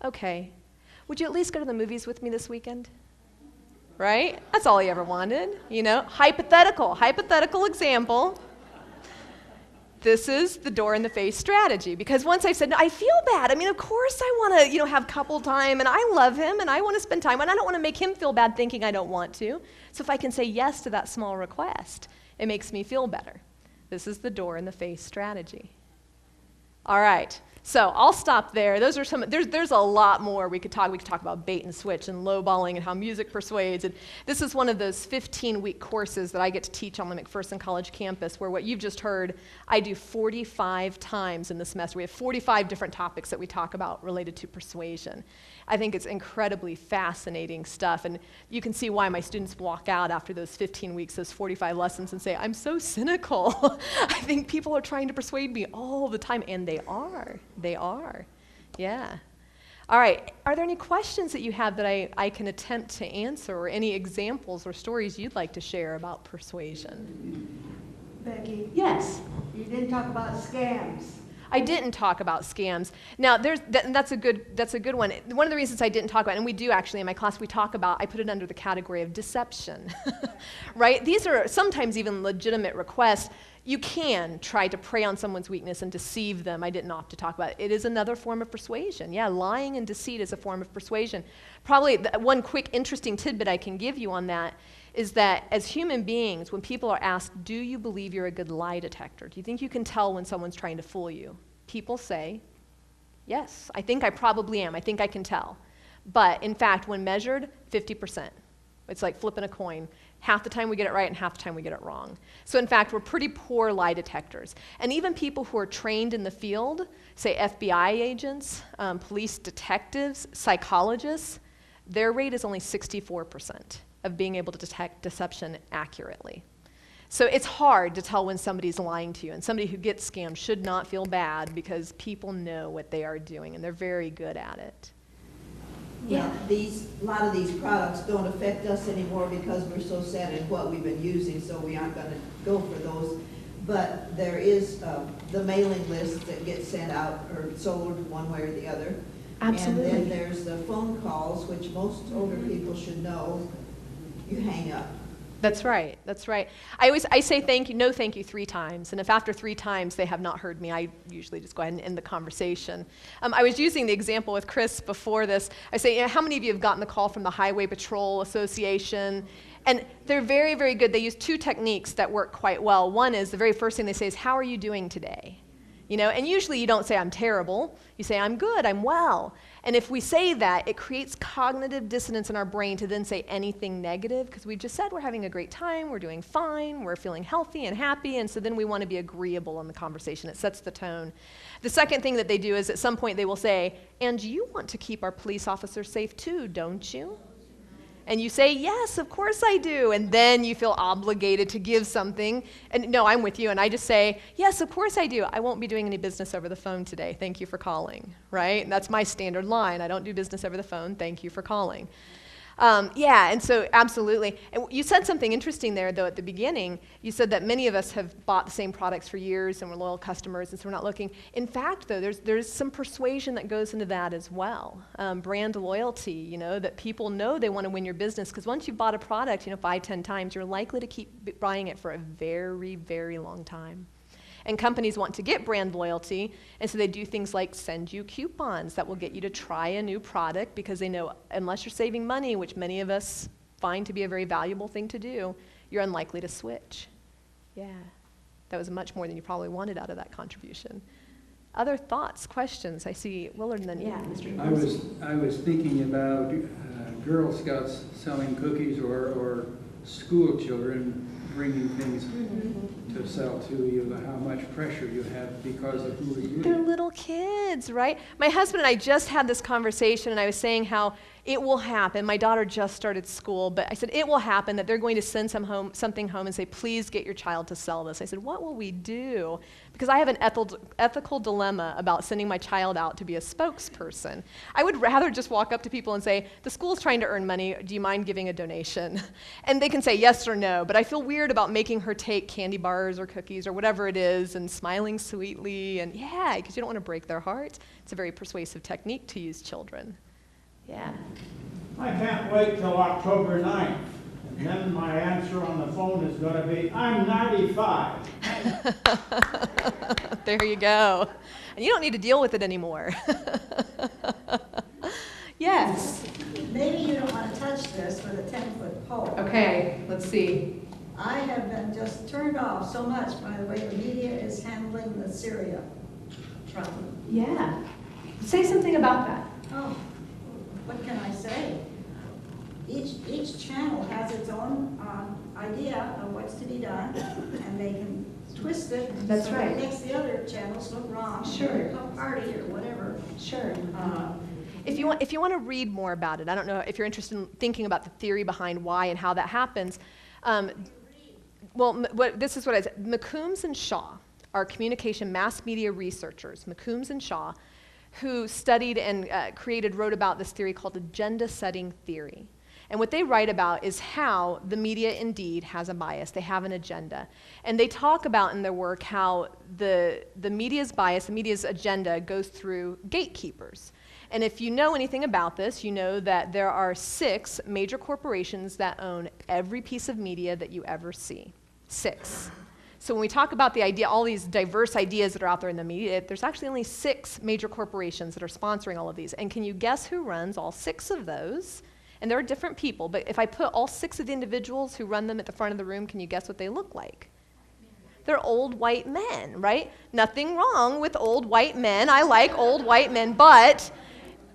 okay, would you at least go to the movies with me this weekend? Right? That's all he ever wanted, hypothetical example. This is the door in the face strategy, because once I said, no, I feel bad. Of course I want to, have couple time, and I love him, and I want to spend time, and I don't want to make him feel bad thinking I don't want to. So if I can say yes to that small request, it makes me feel better. This is the door in the face strategy. All right. So I'll stop there. Those are there's a lot more we could talk. We could talk about bait and switch and lowballing and how music persuades. And this is one of those 15-week courses that I get to teach on the McPherson College campus, where what you've just heard, I do 45 times in the semester. We have 45 different topics that we talk about related to persuasion. I think it's incredibly fascinating stuff. And you can see why my students walk out after those 15 weeks, those 45 lessons, and say, I'm so cynical. I think people are trying to persuade me all the time. And they are. They are. Yeah. All right. Are there any questions that you have that I can attempt to answer, or any examples or stories you'd like to share about persuasion? Becki, Yes. you didn't talk about scams. I didn't talk about scams. Now, that's a good one. One of the reasons I didn't talk about, and we do actually in my class, I put it under the category of deception, right? These are sometimes even legitimate requests. You can try to prey on someone's weakness and deceive them. I didn't opt to talk about it. It is another form of persuasion. Yeah, lying and deceit is a form of persuasion. Probably one quick interesting tidbit I can give you on that is that as human beings, when people are asked, do you believe you're a good lie detector? Do you think you can tell when someone's trying to fool you? People say, yes, I think I probably am. I think I can tell. But in fact, when measured, 50%. It's like flipping a coin. Half the time we get it right and half the time we get it wrong. So in fact, we're pretty poor lie detectors. And even people who are trained in the field, say FBI agents, police detectives, psychologists, their rate is only 64% of being able to detect deception accurately. So it's hard to tell when somebody's lying to you, and somebody who gets scammed should not feel bad because people know what they are doing and they're very good at it. Yeah, a lot of these products don't affect us anymore because we're so set in what we've been using, so we aren't going to go for those. But there is the mailing list that gets sent out or sold one way or the other. Absolutely. And then there's the phone calls, which most older people should know. You hang up. That's right. That's right. I say thank you, no thank you 3 times. And if after 3 times they have not heard me, I usually just go ahead and end the conversation. I was using the example with Chris before this. I say, how many of you have gotten the call from the Highway Patrol Association? And they're very, very good. They use 2 techniques that work quite well. One is the very first thing they say is, how are you doing today? You know, and usually you don't say, I'm terrible. You say, I'm good, I'm well. And if we say that, it creates cognitive dissonance in our brain to then say anything negative, because we just said we're having a great time, we're doing fine, we're feeling healthy and happy, and so then we want to be agreeable in the conversation. It sets the tone. The second thing that they do is at some point they will say, and you want to keep our police officers safe too, don't you? And you say, yes, of course I do. And then you feel obligated to give something. And no, I'm with you. And I just say, yes, of course I do. I won't be doing any business over the phone today. Thank you for calling, right? And that's my standard line. I don't do business over the phone. Thank you for calling. Yeah, and so absolutely. And you said something interesting there, though, at the beginning. You said that many of us have bought the same products for years and we're loyal customers, and so we're not looking. In fact, though, there's some persuasion that goes into that as well. Brand loyalty, you know, that people know they want to win your business, because once you've bought a product, 5, 10 times, you're likely to keep buying it for a very, very long time. And companies want to get brand loyalty, and so they do things like send you coupons that will get you to try a new product, because they know unless you're saving money, which many of us find to be a very valuable thing to do, you're unlikely to switch. Yeah, that was much more than you probably wanted out of that contribution. Other thoughts, questions? I see Willard and then, yeah, Mr. I was thinking about Girl Scouts selling cookies or school children bringing things to sell to you, how much pressure you have because of who you are. They're little kids, right? My husband and I just had this conversation, and I was saying how it will happen. My daughter just started school, but I said it will happen that they're going to send something home and say, please get your child to sell this. I said, what will we do? Because I have an ethical dilemma about sending my child out to be a spokesperson. I would rather just walk up to people and say, the school's trying to earn money. Do you mind giving a donation? And they can say yes or no, but I feel weird about making her take candy bars or cookies or whatever it is and smiling sweetly. And yeah, because you don't want to break their heart. It's a very persuasive technique to use children. Yeah. I can't wait till October 9th. And then my answer on the phone is going to be, I'm 95. There you go. And you don't need to deal with it anymore. Yes. Maybe you don't want to touch this with a 10-foot pole. Okay, let's see. I have been just turned off so much by the way the media is handling the Syria problem. Yeah. Say something about that. Oh, what can I say? Each channel has its own idea of what's to be done, and they can twist it. That's so right. It makes the other channels look wrong. Sure. A party or whatever. Sure. If you want to read more about it, I don't know if you're interested in thinking about the theory behind why and how that happens. This is what I said. McCombs and Shaw are communication mass media researchers, McCombs and Shaw, who studied and wrote about this theory called agenda setting theory. And what they write about is how the media indeed has a bias. They have an agenda. And they talk about in their work how the media's bias, the media's agenda goes through gatekeepers. And if you know anything about this, you know that there are 6 major corporations that own every piece of media that you ever see. 6. So when we talk about the idea, all these diverse ideas that are out there in the media, there's actually only 6 major corporations that are sponsoring all of these. And can you guess who runs all 6 of those? And there are different people, but if I put all 6 of the individuals who run them at the front of the room, can you guess what they look like? They're old white men, right? Nothing wrong with old white men. I like old white men, but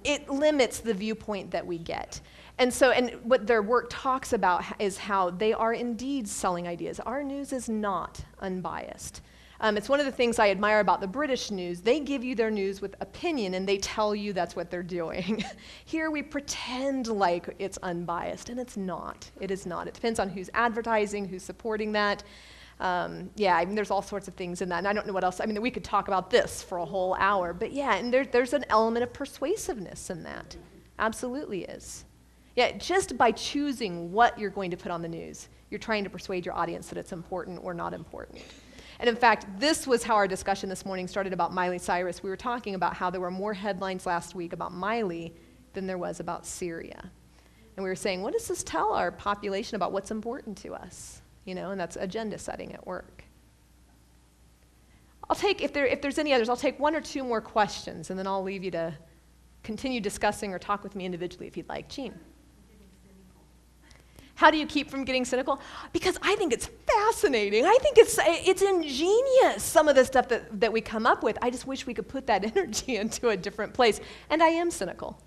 it limits the viewpoint that we get. And so, and what their work talks about is how they are indeed selling ideas. Our news is not unbiased. It's one of the things I admire about the British news. They give you their news with opinion, and they tell you that's what they're doing. Here we pretend like it's unbiased, and it's not. It is not. It depends on who's advertising, who's supporting that. Yeah, I mean, there's all sorts of things in that, and I don't know what else. I mean, we could talk about this for a whole hour, but yeah, and there's an element of persuasiveness in that. Absolutely is. Yeah, just by choosing what you're going to put on the news, you're trying to persuade your audience that it's important or not important. And in fact, this was how our discussion this morning started about Miley Cyrus. We were talking about how there were more headlines last week about Miley than there was about Syria. And we were saying, what does this tell our population about what's important to us? You know, and that's agenda setting at work. I'll take, if there's any others, I'll take 1 or 2 more questions, and then I'll leave you to continue discussing or talk with me individually if you'd like. Jean. How do you keep from getting cynical? Because I think it's fascinating. I think it's ingenious, some of the stuff that we come up with. I just wish we could put that energy into a different place. And I am cynical.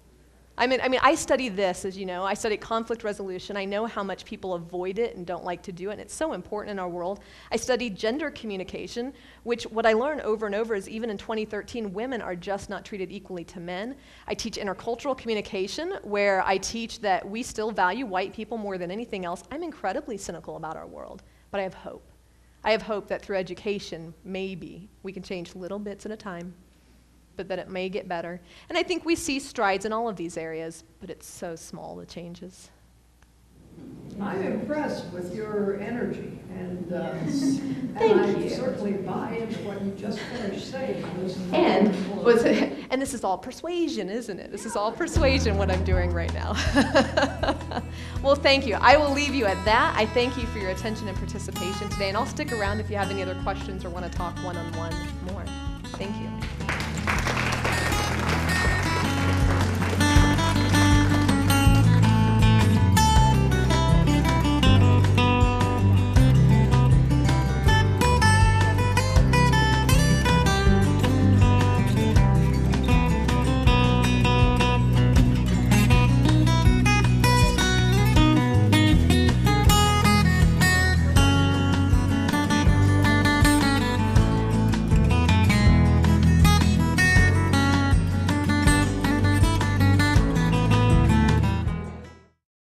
I mean, I study this, as you know. I study conflict resolution. I know how much people avoid it and don't like to do it, and it's so important in our world. I study gender communication, which what I learn over and over is even in 2013, women are just not treated equally to men. I teach intercultural communication, where I teach that we still value white people more than anything else. I'm incredibly cynical about our world, but I have hope. I have hope that through education, maybe we can change little bits at a time, but that it may get better. And I think we see strides in all of these areas, but it's so small, the changes. I'm impressed with your energy, and Thank I you. certainly buy into what you just finished saying. And this is all persuasion, isn't it? This is all persuasion, what I'm doing right now. Well, thank you. I will leave you at that. I thank you for your attention and participation today, and I'll stick around if you have any other questions or want to talk one-on-one more. Thank you.